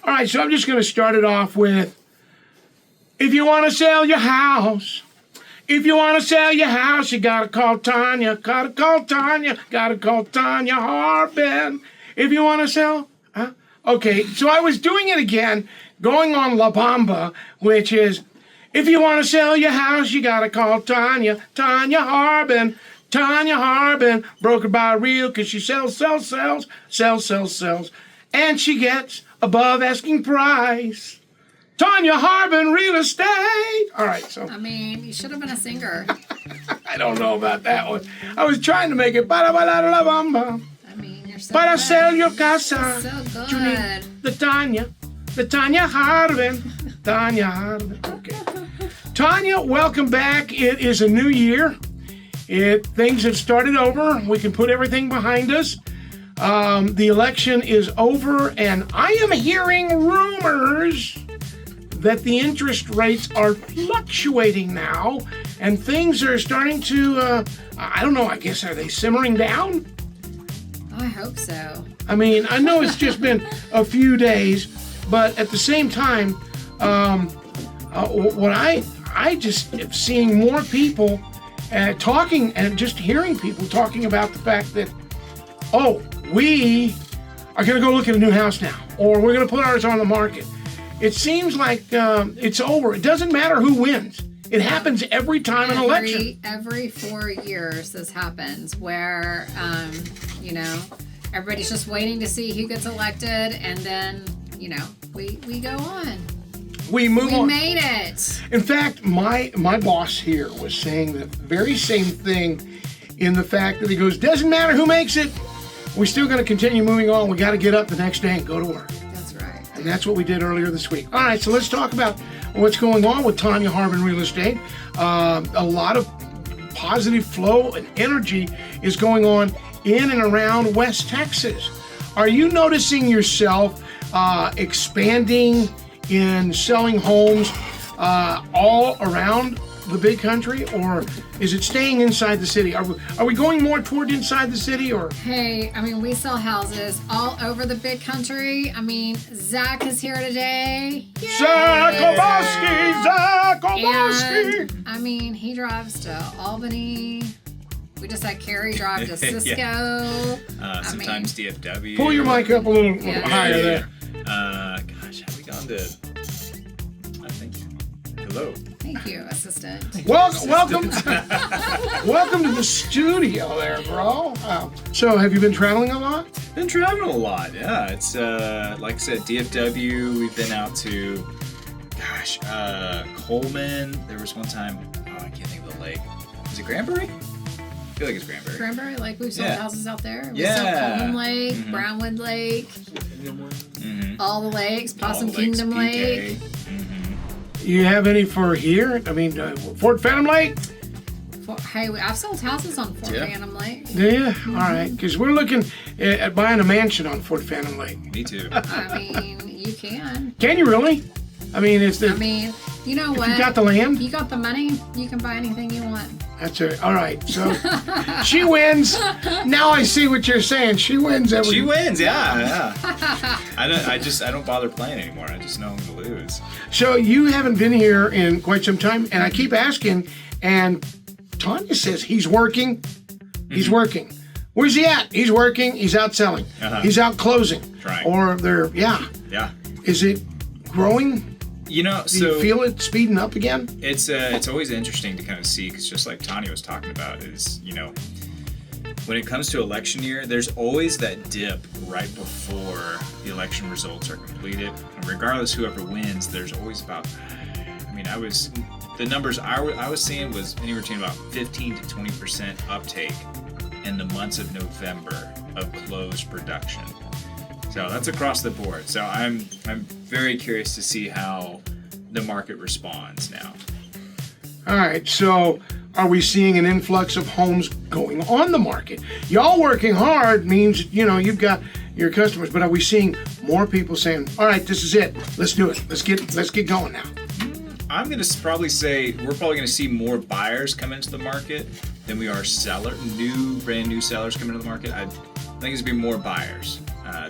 All right, so I'm just going to start it off with, if you want to sell your house, if you want to sell your house, you got to call Tonya, got to call Tonya, got to call Tonya Harbin. If you want to sell, okay, so I was doing it again, going on La Bamba, which is, if you want to sell your house, you got to call Tonya, Tonya Harbin. Tonya Harbin, broker by real, because she sells. And she gets above asking price. Tonya Harbin, real estate. All right, so. I mean, you should have been a singer. I don't know about that one. I was trying to make it. I mean, you're so Para good. sell your casa. So good. You need the Tonya Harbin. Tonya Harbin. Okay. Tonya, welcome back. It is a new year. Things have started over. We can put everything behind us. The election is over, and I am hearing rumors that the interest rates are fluctuating now, and things are starting to, I don't know, I guess, are they simmering down? I hope so. I mean, I know it's just been a few days, but at the same time, what I just am seeing more people talking and just hearing people talking about the fact that, we are going to go look at a new house now, or we're going to put ours on the market. It seems like it's over. It doesn't matter who wins. It happens every time an election. Every 4 years this happens where, everybody's just waiting to see who gets elected, and then, we go on. We move on. We made it. In fact, my boss here was saying the very same thing in the fact that he goes, doesn't matter who makes it, we're still going to continue moving on. We got to get up the next day and go to work. That's right. And that's what we did earlier this week. All right, so let's talk about what's going on with Tonya Harbin Real Estate. A lot of positive flow and energy is going on in and around West Texas. Are you noticing yourself expanding in selling homes all around the big country, or is it staying inside the city? Are we going more toward inside the city, or? Hey, we sell houses all over the big country. Zach is here today. Yay! Zach Oboski! And, he drives to Albany. We just had Carrie drive to Cisco. Sometimes DFW. Pull your mic up a little higher there. Have we gone to? I think. Hello. Thank you, assistant. Welcome to the studio there, bro. So, have you been traveling a lot? Been traveling a lot, yeah. It's like I said, DFW. We've been out to, Coleman. There was one time. I can't think of the lake. Is it Granbury? I feel like it's Granbury. Granbury Lake. We've sold houses out there. We Yeah. sold Coleman Lake, Brownwood Lake, all the lakes, Possum Kingdom Lake. You have any for here? Fort Phantom Lake? I've sold houses on Fort Phantom Lake. Yeah, all right. Because we're looking at buying a mansion on Fort Phantom Lake. Me too. You can. Can you really? You know what? You got the land? You got the money, you can buy anything you want. That's it. All right. So she wins. Now I see what you're saying. She wins every. She wins, yeah. I don't bother playing anymore. I just know I'm gonna lose. So you haven't been here in quite some time, and I keep asking, and Tonya says he's working. He's working. Where's he at? He's working. He's out selling. He's out closing. Trying. Or they're Yeah. Is it growing? Do you feel it speeding up again? It's always interesting to kind of see, because just like Tonya was talking about, is when it comes to election year, there's always that dip right before the election results are completed. And regardless whoever wins, there's always about. The numbers I was seeing was anywhere between about 15 to 20% uptake in the months of November of closed production. So that's across the board. So I'm very curious to see how the market responds now. All right, so are we seeing an influx of homes going on the market? Y'all working hard means, you've got your customers, but are we seeing more people saying, all right, this is it, let's do it, let's get going now? I'm going to probably say we're probably going to see more buyers come into the market than we are brand new sellers coming into the market. I think it's going to be more buyers.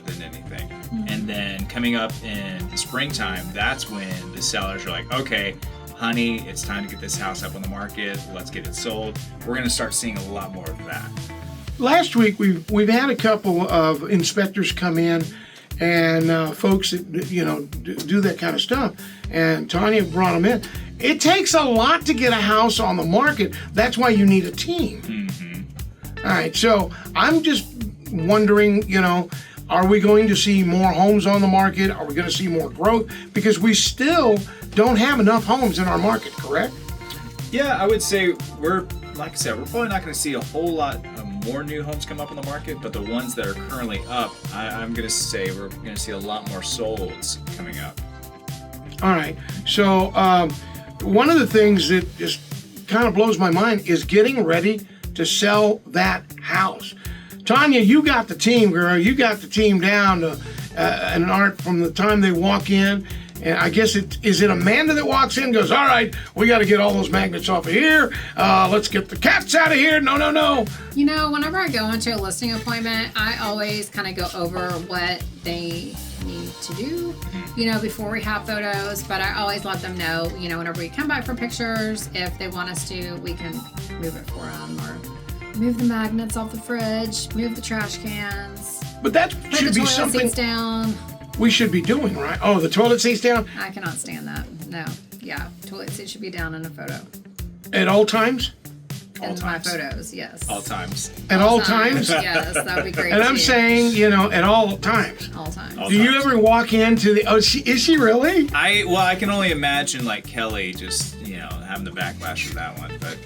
than anything. And then coming up in the springtime, that's when the sellers are like, okay, honey, it's time to get this house up on the market. Let's get it sold. We're going to start seeing a lot more of that. Last week we've had a couple of inspectors come in, and folks that do that kind of stuff. And Tonya brought them in. It takes a lot to get a house on the market. That's why you need a team. Mm-hmm. All right, so I'm just wondering, are we going to see more homes on the market? Are we going to see more growth? Because we still don't have enough homes in our market, correct? Yeah, I would say like I said, we're probably not going to see a whole lot more new homes come up on the market, but the ones that are currently up, I'm going to say we're going to see a lot more solds coming up. All right, so one of the things that just kind of blows my mind is getting ready to sell that house. Tonya, you got the team, girl. You got the team down to an art from the time they walk in. And I guess is it Amanda that walks in and goes, all right, we got to get all those magnets off of here. Let's get the cats out of here. No. Whenever I go into a listing appointment, I always kind of go over what they need to do, before we have photos. But I always let them know, whenever we come by for pictures, if they want us to, we can move it for them, or move the magnets off the fridge, move the trash cans. But that put should the be toilet something seats down. we should be doing, right? Oh, the toilet seats down? I cannot stand that. No. Yeah. Toilet seat should be down in a photo. At all times? All In times. my photos, yes. All times. At all times? Yes, that would be great. And I'm too. saying, at all times. all times. All Do you times. ever walk into the, is she really? I can only imagine like Kelly just, having the backlash for that one, but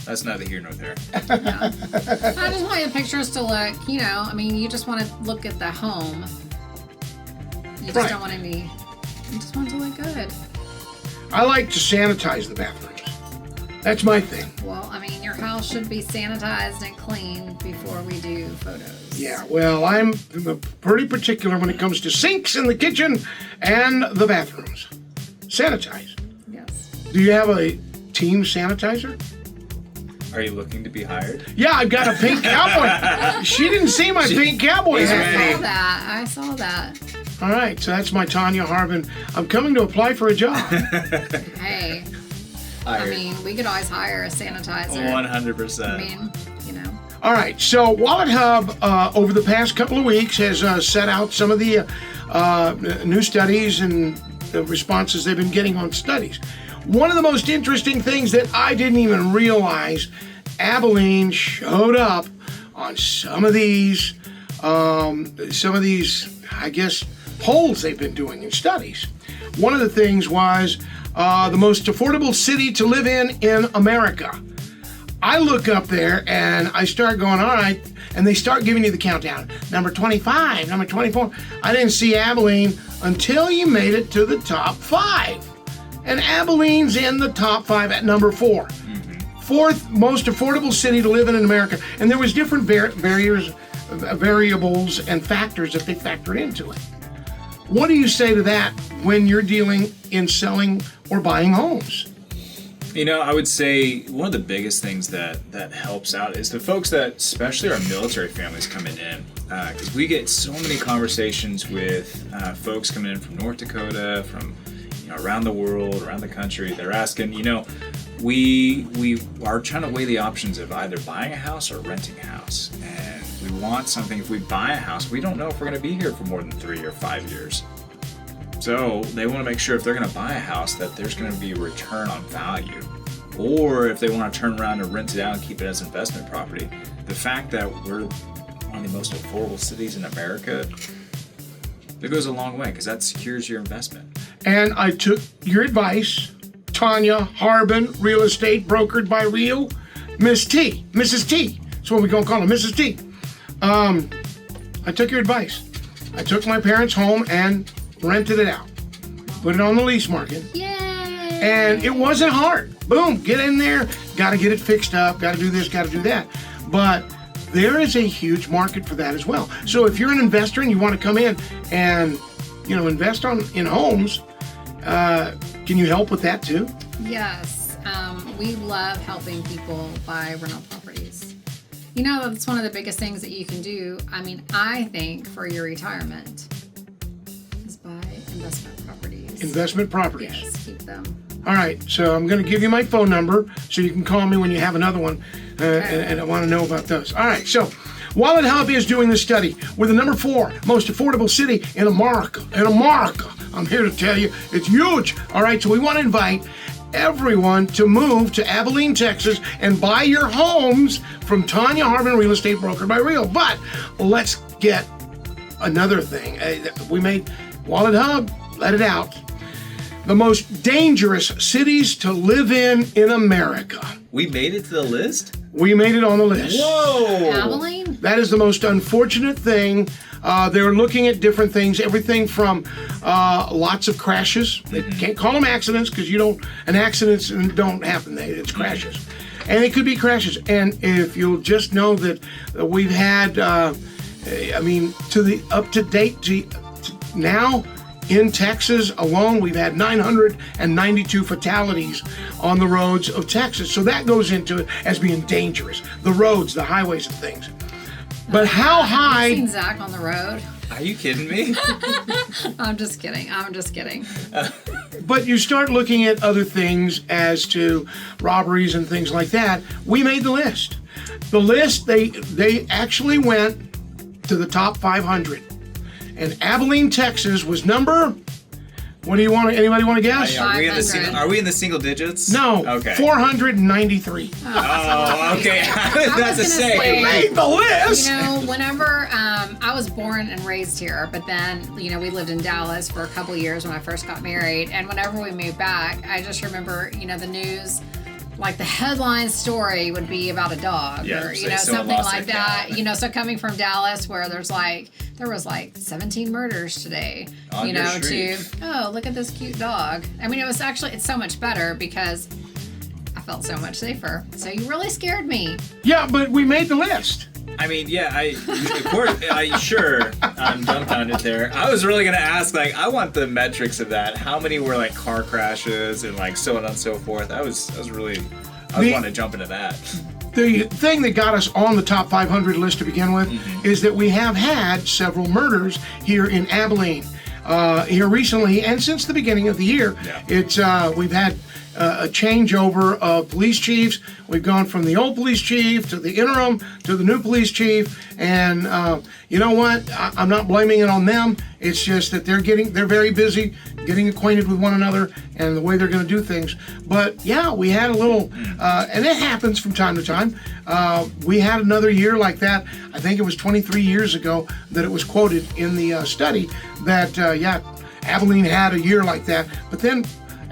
that's neither here nor there. Yeah. I just want your pictures to look, you just want to look at the home. You just Right. don't want any, you just want it to look good. I like to sanitize the bathrooms. That's my thing. Well, your house should be sanitized and clean before we do photos. Yeah, well, I'm pretty particular when it comes to sinks in the kitchen and the bathrooms. Sanitize. Yes. Do you have a team sanitizer? Are you looking to be hired? Yeah, I've got a pink cowboy. She didn't see my pink cowboy He's hat. ready. I saw that. All right, so that's my Tonya Harbin. I'm coming to apply for a job. Hey, Hired. we could always hire a sanitizer. 100%. All right, so Wallet Hub over the past couple of weeks has set out some of the new studies and the responses they've been getting on studies. One of the most interesting things that I didn't even realize, Abilene showed up on some of these, I guess, polls they've been doing in studies. One of the things was the most affordable city to live in America. I look up there and I start going, all right, and they start giving you the countdown. Number 25, number 24. I didn't see Abilene until you made it to the top 5. And Abilene's in the top 5 at number 4. Mm-hmm. 4th most affordable city to live in America. And there was different variables and factors that they factored into it. What do you say to that when you're dealing in selling or buying homes? I would say one of the biggest things that helps out is the folks that, especially our military families coming in, because we get so many conversations with folks coming in from North Dakota, from around the world, around the country. They're asking, we are trying to weigh the options of either buying a house or renting a house, and we want something. If we buy a house, we don't know if we're going to be here for more than 3 or 5 years. So they want to make sure if they're going to buy a house that there's going to be a return on value. Or if they want to turn around and rent it out and keep it as investment property, the fact that we're one of the most affordable cities in America, that goes a long way because that secures your investment. And I took your advice, Tonya Harbin, real estate brokered by Real, Mrs. T. That's what we're going to call her, Mrs. T. I took your advice. I took my parents' home and rented it out. Put it on the lease market. Yay! And it wasn't hard. Boom, get in there, got to get it fixed up, got to do this, got to do that. But there is a huge market for that as well. So if you're an investor and you want to come in and, invest in homes, can you help with that too? Yes. We love helping people buy rental properties. You know, that's one of the biggest things that you can do. I mean, I think for your retirement is buy investment properties. Investment properties. Yes, keep them. All right, so I'm going to give you my phone number so you can call me when you have another one, and I want to know about those. All right, so Wallet Hub is doing this study. We're the number 4 most affordable city in America. I'm here to tell you, it's huge. All right, so we want to invite everyone to move to Abilene, Texas, and buy your homes from Tonya Harbin Real Estate Broker by Real. But let's get another thing. We made Wallet Hub, let it out. The most dangerous cities to live in America. We made it to the list? We made it on the list. Whoa! Abilene? That is the most unfortunate thing. They're looking at different things, everything from lots of crashes. They can't call them accidents because accidents don't happen. It's crashes. And it could be crashes. And if you'll just know that we've had, up to date to now, in Texas alone, we've had 992 fatalities on the roads of Texas. So that goes into it as being dangerous. The roads, the highways and things. But how high... Have you seen Zach on the road? Are you kidding me? I'm just kidding. But you start looking at other things as to robberies and things like that. We made the list. The list, they actually went to the top 500. And Abilene, Texas was number, what do you want? Anybody want to guess? Are we in the single digits? No. Okay. 493. Oh, okay. That's a say. We made the list. You know, whenever I was born and raised here, but then, we lived in Dallas for a couple years when I first got married. And whenever we moved back, I just remember, the news, like the headline story would be about a dog or, something like that. So coming from Dallas where there was 17 murders today, to, look at this cute dog. I mean, it's so much better because I felt so much safer. So you really scared me. Yeah, but we made the list. I mean, yeah, I'm dumbfounded there. I was really going to ask, I want the metrics of that. How many were, car crashes and, so on and so forth? I was wanting to jump into that. The thing that got us on the top 500 list to begin with is that we have had several murders here in Abilene. Here recently, and since the beginning of the year, we've had a changeover of police chiefs. We've gone from the old police chief to the interim to the new police chief, and you know what? I'm not blaming it on them. It's just that they're very busy getting acquainted with one another and the way they're going to do things. But yeah, we had a little, and it happens from time to time. We had another year like that. I think it was 23 years ago that it was quoted in the study that Abilene had a year like that. But then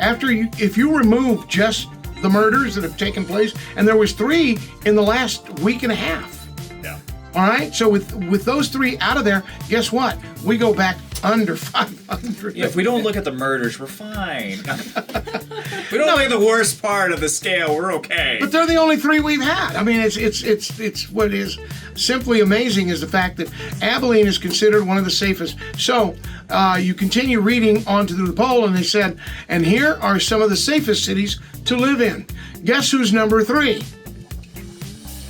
if you remove just the murders that have taken place, and there was 3 in the last week and a half. Yeah. All right. So with those 3 out of there, guess what? We go back under 500. Yeah. If we don't look at the murders, we're fine. We don't look at the worst part of the scale. We're okay. But they're the only 3 we've had. I mean, it's what is simply amazing is the fact that Abilene is considered one of the safest. So you continue reading onto the poll, and they said, and here are some of the safest cities to live in. Guess who's number 3?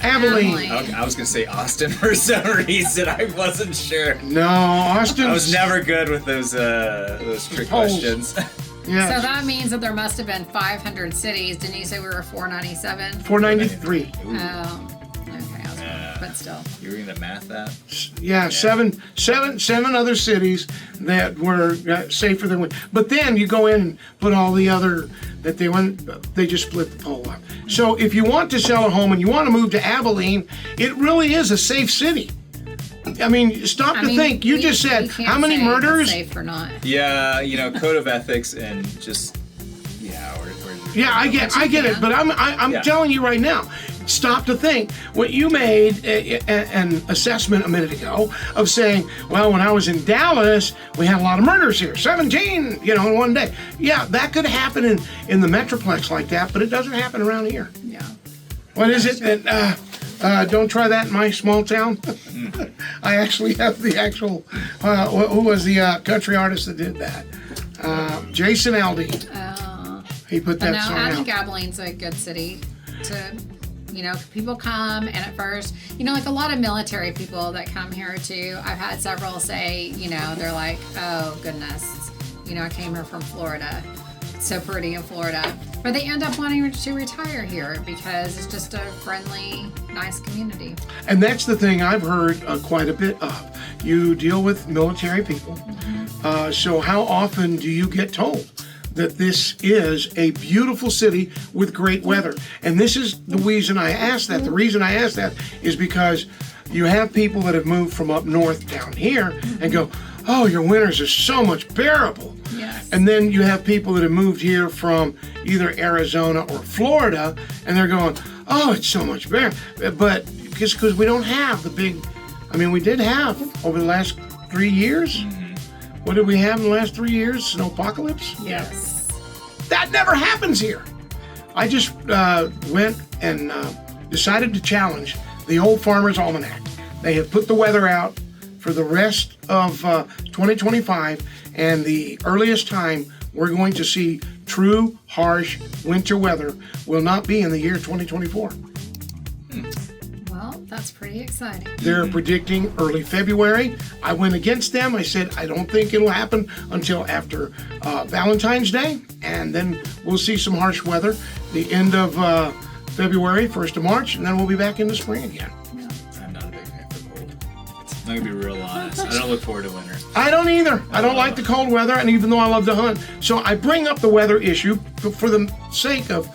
Abilene. I was going to say Austin for some reason. I wasn't sure. No, Austin. I was never good with those trick questions. Yes. So that means that there must have been 500 cities. Didn't you say we were 497? 493. Oh, okay. But still. You were going to math that? Yeah, seven other cities that were safer than we. But then you go in and put all the other that they just split the poll up. So if you want to sell a home and you want to move to Abilene, it really is a safe city. I mean, stop to think. You just said how many murders? Safe or not? Yeah, code of ethics and just yeah, I get it. But I'm telling you right now. Stop to think. What you made an assessment a minute ago of saying, well, when I was in Dallas, we had a lot of murders here, 17, in one day. Yeah, that could happen in the Metroplex like that, but it doesn't happen around here. Yeah. What is it that, don't try that in my small town? I actually have the actual, who was the country artist that did that? Jason Aldean. He put that song out. I think Abilene's a good city to You know, people come and at first, you know, like a lot of military people that come here too, I've had several say, you know, they're like, oh goodness, you know, I came here from Florida. It's so pretty in Florida. But they end up wanting to retire here because it's just a friendly, nice community. And that's the thing I've heard quite a bit of. You deal with military people. So how often do you get told that this is a beautiful city with great weather? And this is the reason I asked that. The reason I asked that is because you have people that have moved from up north down here and go, oh, your winters are so much bearable. Yes. And then you have people that have moved here from either Arizona or Florida, and they're going, oh, it's so much better. But just because we don't have the big, I mean, we did have over the last 3 years. What did we have in the last 3 years? Snowpocalypse? Yes. That never happens here. I just went and decided to challenge the Old Farmer's Almanac. They have put the weather out for the rest of 2025, and the earliest time we're going to see true, harsh winter weather will not be in the year 2024. Well, that's pretty exciting. They're predicting early February. I went against them. I said, I don't think it'll happen until after Valentine's Day, and then we'll see some harsh weather the end of February, 1st of March, and then we'll be back in the spring again. I'm not a big fan for cold. I'm gonna be real honest. I don't look forward to winter. I don't either. I don't like the cold weather, and even though I love to hunt. So I bring up the weather issue for the sake of,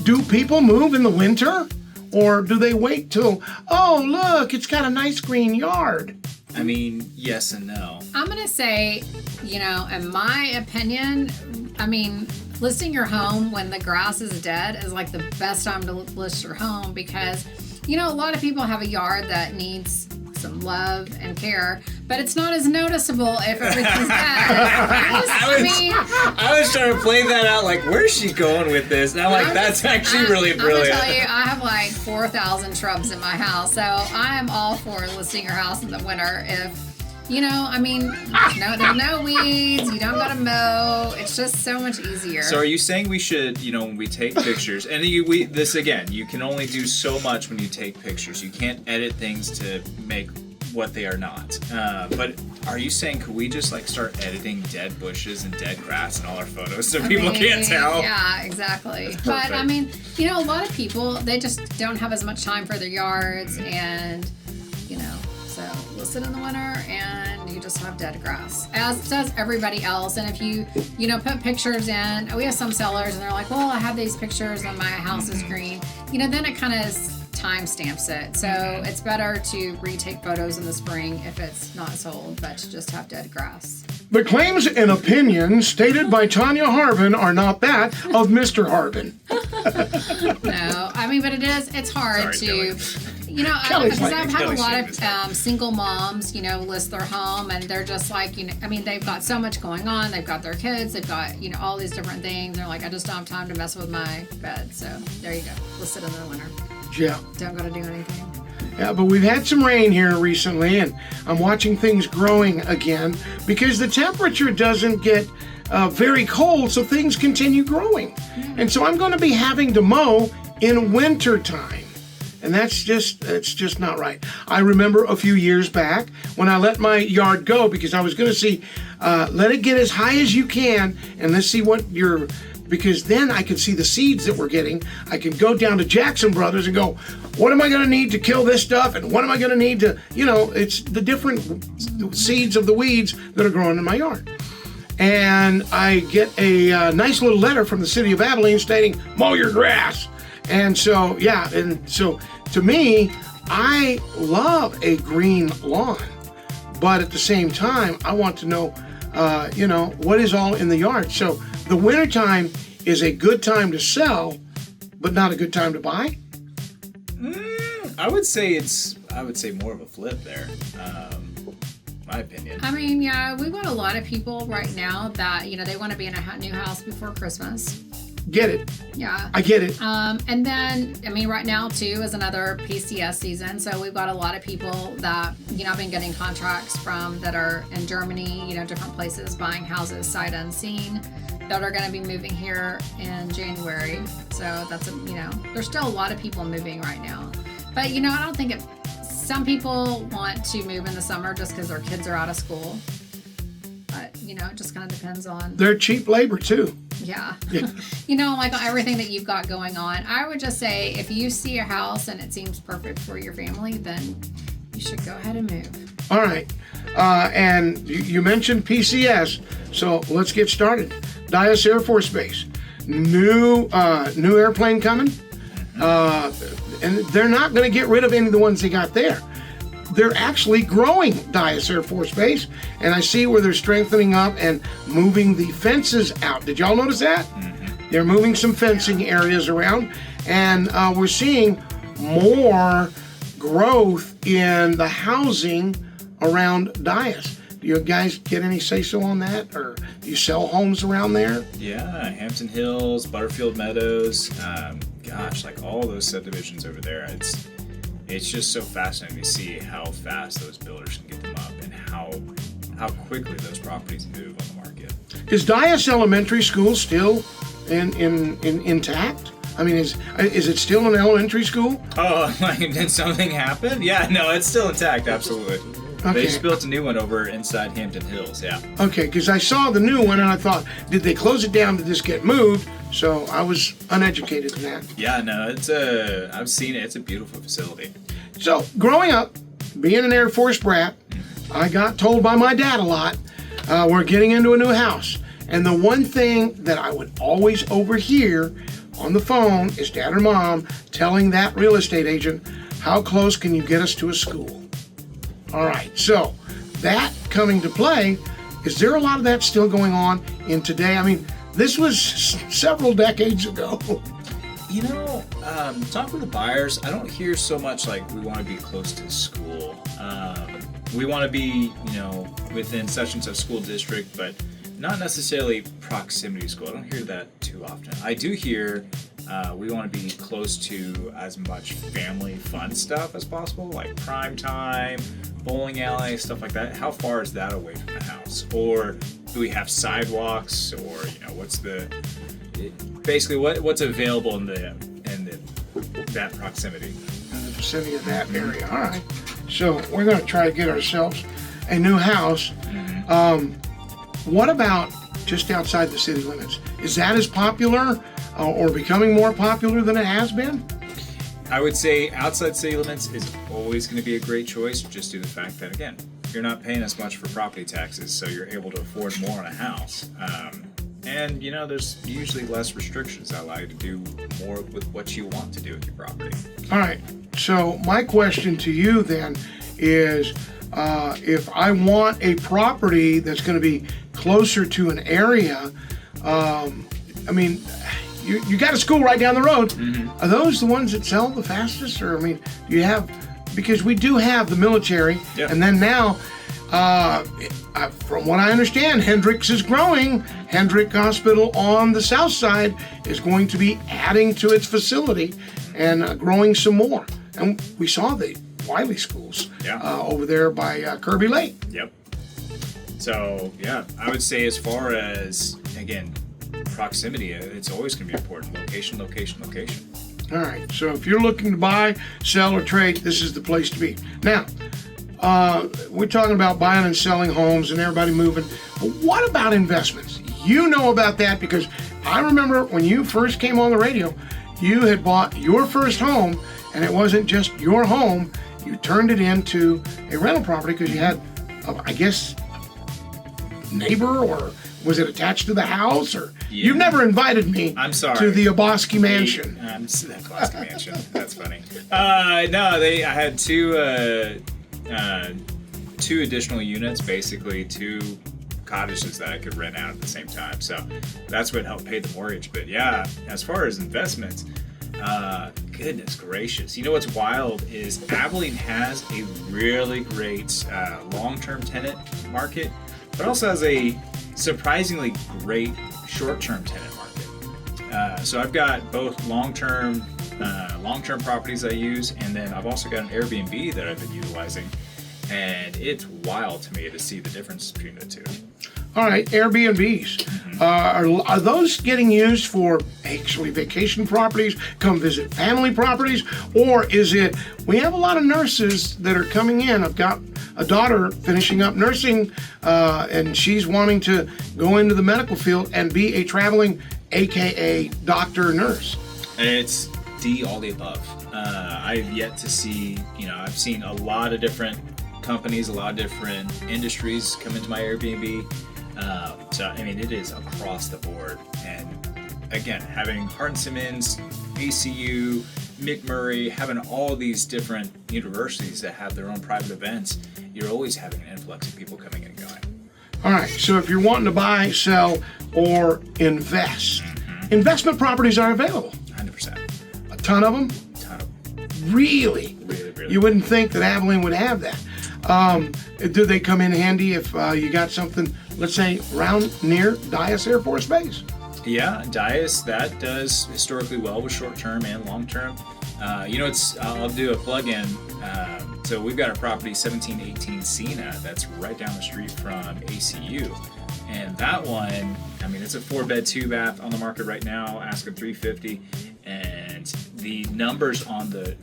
do people move in the winter? Or do they wait till, oh, look, it's got a nice green yard? I mean, yes and no. I'm going to say, you know, in my opinion, I mean, listing your home when the grass is dead is like the best time to list your home because, you know, a lot of people have a yard that needs some love and care, but it's not as noticeable if everything's dead. I was trying to play that out, like, where's she going with this? And I'm like, that's actually really brilliant. I'm gonna tell you, I have like 4,000 shrubs in my house, so I am all for listing your house in the winter if, you know, I mean, there's no weeds, you don't gotta mow, it's just so much easier. So are you saying we should, you know, when we take pictures, and this again, you can only do so much when you take pictures. You can't edit things to make what they are not. But are you saying, could we just like start editing dead bushes and dead grass in all our photos so people can't tell? Yeah, exactly. But I mean, you know, a lot of people, they just don't have as much time for their yards and, you know, so list it in the winter and you just have dead grass, as does everybody else. And if you know, put pictures in, we have some sellers and they're like, well, I have these pictures and my house is green, you know, then it kind of time stamps it. So it's better to retake photos in the spring if it's not sold, but to just have dead grass. The claims and opinions stated by Tonya Harbin are not that of Mr. Harbin. No, I mean, but it's hard Sorry, to, you know, Kelly's because like, I've had a Kelly's lot shaking of single moms, you know, list their home and they're just like, you know, I mean, they've got so much going on. They've got their kids, they've got, you know, all these different things. They're like, I just don't have time to mess with my bed. So there you go. List it in the winter. Yeah. Don't gotta do anything. Yeah, but we've had some rain here recently, and I'm watching things growing again because the temperature doesn't get very cold, so things continue growing. And so I'm going to be having to mow in winter time. And it's just not right. I remember a few years back when I let my yard go because I was going to see, let it get as high as you can, and let's see what because then I could see the seeds that we're getting. I can go down to Jackson Brothers and go, what am I going to need to kill this stuff? And what am I going to need to, you know, it's the different seeds of the weeds that are growing in my yard. And I get a nice little letter from the city of Abilene stating, mow your grass. And so, yeah, and so to me, I love a green lawn. But at the same time, I want to know, you know, what is all in the yard. So the wintertime is a good time to sell, but not a good time to buy. I would say more of a flip there. My opinion. I mean, yeah, we've got a lot of people right now that, you know, they want to be in a new house before Christmas. get it. Yeah. I get it. And then, I mean, right now too is another PCS season. So we've got a lot of people that, I've been getting contracts from that are in Germany, different places buying houses sight unseen that are going to be moving here in January. So that's, there's still a lot of people moving right now. But, I don't think some people want to move in the summer just because their kids are out of school. But, it just kind of depends on. They're cheap labor too. Yeah. Like everything that you've got going on. I would just say if you see a house and it seems perfect for your family, then you should go ahead and move. All right. And you mentioned PCS, so let's get started. Dyess Air Force Base. New airplane coming. And they're not going to get rid of any of the ones they got there. They're actually growing Dyess Air Force Base, and I see where they're strengthening up and moving the fences out. Did y'all notice that? Mm-hmm. They're moving some fencing areas around, and we're seeing more growth in the housing around Dyess. Do you guys get any say-so on that, or do you sell homes around there? Yeah, Hampton Hills, Butterfield Meadows, like all those subdivisions over there. It's just so fascinating to see how fast those builders can get them up and how quickly those properties move on the market. Is Dyess Elementary School still intact? I mean, is it still an elementary school? Oh, did something happen? Yeah, no, it's still intact, absolutely. Okay. They just built a new one over inside Hampton Hills, yeah. Okay, because I saw the new one and I thought, did they close it down? Did this get moved? So I was uneducated in that. Yeah, no, I've seen it. It's a beautiful facility. So growing up, being an Air Force brat, I got told by my dad a lot, we're getting into a new house. And the one thing that I would always overhear on the phone is dad or mom telling that real estate agent, how close can you get us to a school? All right, so that coming to play, is there a lot of that still going on in today? I mean, this was several decades ago. Talk with the buyers, I don't hear so much like we want to be close to school. We want to be, within such and such school district, but not necessarily proximity to school. I don't hear that too often. I do hear we want to be close to as much family fun stuff as possible, like prime time, bowling alley, stuff like that. How far is that away from the house? Or do we have sidewalks? Or what's available in that proximity? In the vicinity of that area. All right. So we're going to try to get ourselves a new house. Mm-hmm. What about just outside the city limits? Is that as popular or becoming more popular than it has been? I would say outside city limits is always going to be a great choice, just due to the fact that, again, you're not paying as much for property taxes, so you're able to afford more on a house. And, there's usually less restrictions that allow you to do more with what you want to do with your property. All right. So my question to you then is, if I want a property that's going to be closer to an area, you got a school right down the road. Mm-hmm. Are those the ones that sell the fastest? Or, do you have, because we do have the military, yep. And then now, from what I understand, Hendricks is growing. Hendrick Hospital on the south side is going to be adding to its facility and growing some more. And we saw the Wiley schools over there by Kirby Lake. Yep. So, yeah, I would say as far as, again, proximity, it's always going to be important. Location. All right. So if you're looking to buy, sell, or trade, this is the place to be. Now, we're talking about buying and selling homes and everybody moving. But what about investments? You know about that because I remember when you first came on the radio, you had bought your first home, and it wasn't just your home. You turned it into a rental property because you had, I guess, neighbor, or was it attached to the house? Or you've never invited me. I'm sorry. To the Oboski Mansion. The Oboski Mansion. That's funny. I had two additional units, basically 2 cottages that I could rent out at the same time. So that's what helped pay the mortgage. But yeah, as far as investments, goodness gracious. You know what's wild is Abilene has a really great long-term tenant market, but also has a surprisingly great short-term tenant market. So I've got both long-term properties I use, and then I've also got an Airbnb that I've been utilizing, and it's wild to me to see the difference between the two. All right, Airbnbs. Are those getting used for actually vacation properties, come visit family properties, or is it, we have a lot of nurses that are coming in. I've got a daughter finishing up nursing, and she's wanting to go into the medical field and be a traveling, AKA doctor nurse. It's all the above. I've yet to see, I've seen a lot of different companies, a lot of different industries come into my Airbnb. So, I mean, it is across the board. And again, having Hart & Simmons, ACU, McMurray, having all these different universities that have their own private events, you're always having an influx of people coming in and going. All right, so if you're wanting to buy, sell, or invest, investment properties are available. 100%. A ton of them? Really? Really. You wouldn't think that Abilene would have that. Do they come in handy if you got something, let's say, around near Dyess Air Force Base? Yeah, Dyess, that does historically well with short-term and long-term. I'll do a plug-in. So we've got a property, 1718 Cena, that's right down the street from ACU. And that one, I mean, it's a 4-bed, 2-bath on the market right now, asking $350. And the numbers on the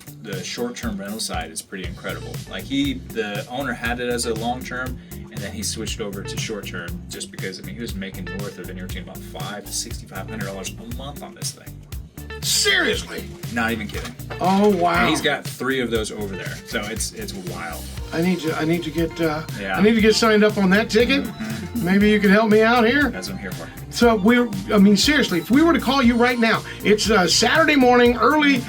short-term rental side is pretty incredible. Like the owner had it as a long-term, and then he switched over to short-term just because, I mean, he was making north of anywhere between about $500 to $6,500 a month on this thing. Seriously? Not even kidding. Oh wow! And he's got 3 of those over there, so it's wild. I need to get signed up on that ticket. Mm-hmm. Maybe you can help me out here. That's what I'm here for. So seriously, if we were to call you right now, it's Saturday morning, early.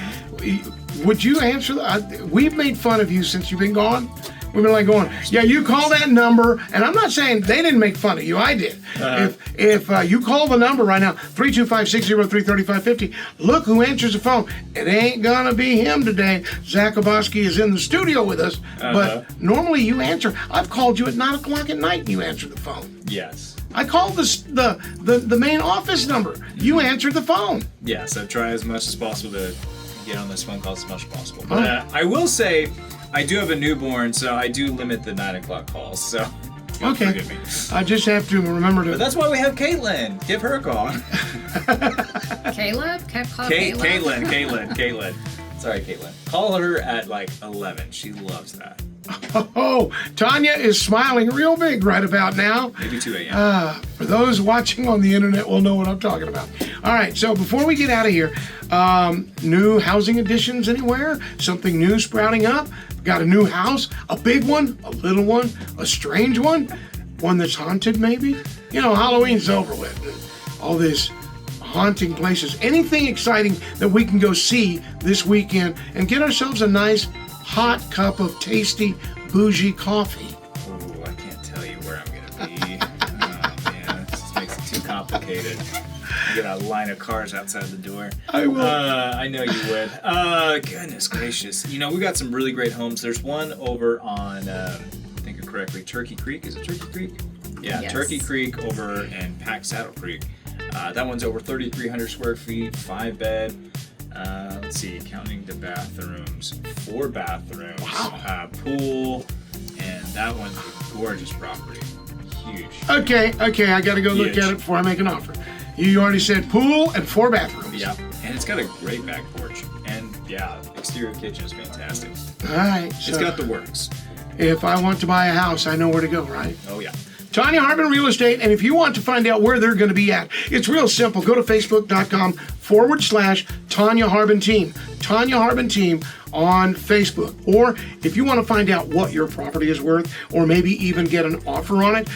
Would you answer? We've made fun of you since you've been gone. We've been like going, yeah, you call that number, and I'm not saying they didn't make fun of you, I did. If you call the number right now, 325-603-3550, look who answers the phone. It ain't gonna be him today. Zach Oboski is in the studio with us, but normally you answer. I've called you at 9 o'clock at night and you answer the phone. Yes. I called the main office number. You answered the phone. Yes, I try as much as possible to get on this phone call as much as possible. But I will say, I do have a newborn, so I do limit the 9 o'clock calls, so okay. Forgive me. I just have to remember to... But that's why we have Caitlin. Give her a call. Caleb? Caitlin. Sorry, Caitlin. Call her at like 11. She loves that. Oh, Tonya is smiling real big right about now. Maybe 2 a.m. For those watching on the internet will know what I'm talking about. All right, so before we get out of here, new housing additions anywhere? Something new sprouting up? Got a new house? A big one? A little one? A strange one? One that's haunted maybe? Halloween's over with. All these haunting places. Anything exciting that we can go see this weekend and get ourselves a nice hot cup of tasty, bougie coffee. Oh, I can't tell you where I'm going to be. Oh, man, this just makes it too complicated. I get a line of cars outside the door. I will. I know you would. Goodness gracious. We got some really great homes. There's one over on, think it correctly, Turkey Creek. Is it Turkey Creek? Yeah, yes. Turkey Creek over in Pack Saddle Creek. That one's over 3,300 square feet, 5-bed. Let's see, counting the bathrooms, 4 bathrooms, wow. Pool, and that one's a gorgeous property. Huge. Okay, I gotta go look at it before I make an offer. You already said pool and 4 bathrooms. Yeah, and it's got a great back porch. And yeah, exterior kitchen is fantastic. All right. It's got the works. If I want to buy a house, I know where to go, right? Oh, yeah. Tonya Harbin Real Estate, and if you want to find out where they're going to be at, it's real simple. Go to facebook.com/Tonya Harbin Team. Tonya Harbin Team on Facebook. Or if you want to find out what your property is worth, or maybe even get an offer on it,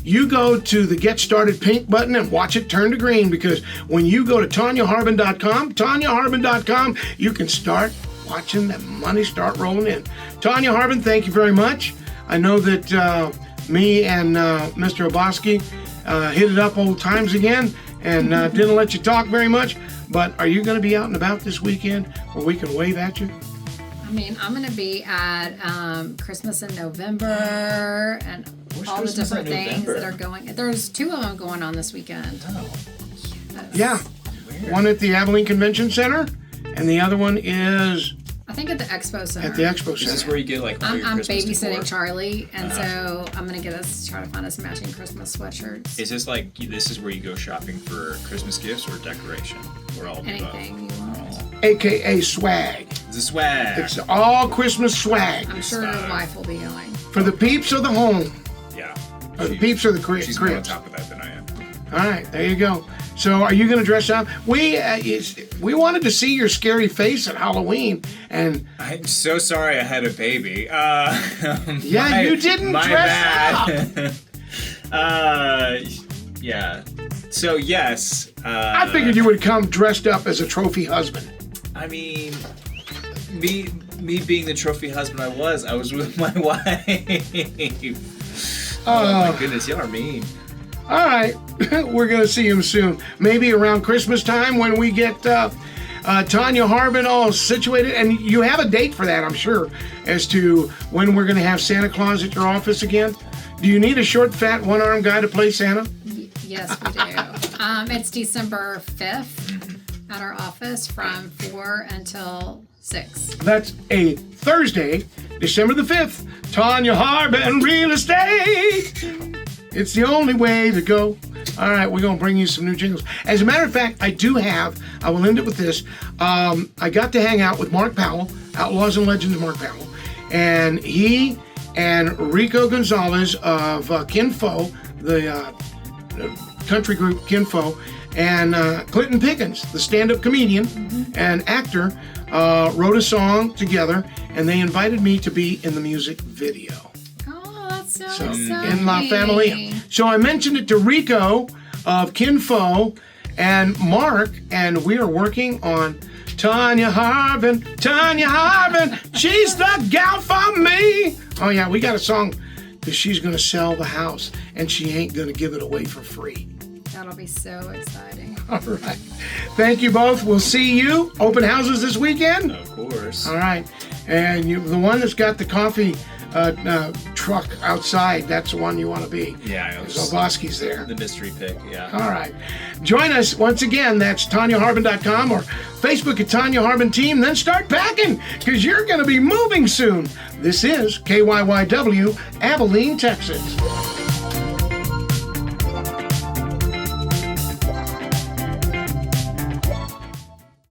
you go to the Get Started pink button and watch it turn to green, because when you go to TonyaHarbin.com, you can start watching the money start rolling in. Tonya Harbin, thank you very much. I know that me and Mr. Oboski hit it up old times again and didn't let you talk very much, but are you going to be out and about this weekend where we can wave at you? I mean, I'm going to be at Christmas in November and all the different things that are going. There's 2 of them going on this weekend. Oh. Yeah. here? One at the Abilene Convention Center, and the other one is I think at the Expo Center. at the Expo Is this Center. where you get like all your I'm Christmas babysitting decor? Charlie, and so I'm gonna try to find us matching Christmas sweatshirts. Is this like this is where you go shopping for Christmas gifts or decoration or all of the above? Anything you want. AKA swag. It's a swag. It's all Christmas swag. I'm sure your wife will be going. For the peeps of the home. Yeah. Or the peeps of the She's more on cribs. top of that than I am. All right, there you go. So are you going to dress up? We wanted to see your scary face at Halloween, and I'm so sorry I had a baby. yeah, you didn't my dress bad. Yeah. So yes. I figured you would come dressed up as a trophy husband. I mean, me being the trophy husband I was with my wife. Oh my goodness, y'all are mean. All right, we're going to see him soon. Maybe around Christmas time when we get Tonya Harbin all situated. And you have a date for that, I'm sure, as to when we're going to have Santa Claus at your office again. Do you need a short, fat, one-armed guy to play Santa? Yes, we do. It's December 5th at our office from 4 until 6. That's a Thursday, December the 5th. Tonya Harbin Real Estate. It's the only way to go. All right, we're going to bring you some new jingles. As a matter of fact, I will end it with this. I got to hang out with Mark Powell, Outlaws and Legends Mark Powell, and he and Rico Gonzalez of Kinfo, the country group Kinfo, and Clinton Pickens, the stand-up comedian and actor, wrote a song together, and they invited me to be in the music video. So In La Familia. So I mentioned it to Rico of Kinfo and Mark, and we are working on Tonya Harbin. Tonya Harbin, she's the gal for me. Oh yeah, we got a song because she's going to sell the house, and she ain't going to give it away for free. That'll be so exciting. All right. Thank you both. We'll see you. Open houses this weekend? Of course. All right. And the one that's got the coffee truck outside, that's the one you want to be. Yeah, it was Zalboski's there. the mystery pick, yeah. All right. Join us once again. That's TanyaHarbin.com or Facebook at Tonya Harbin Team. Then start packing because you're going to be moving soon. This is KYYW, Abilene, Texas.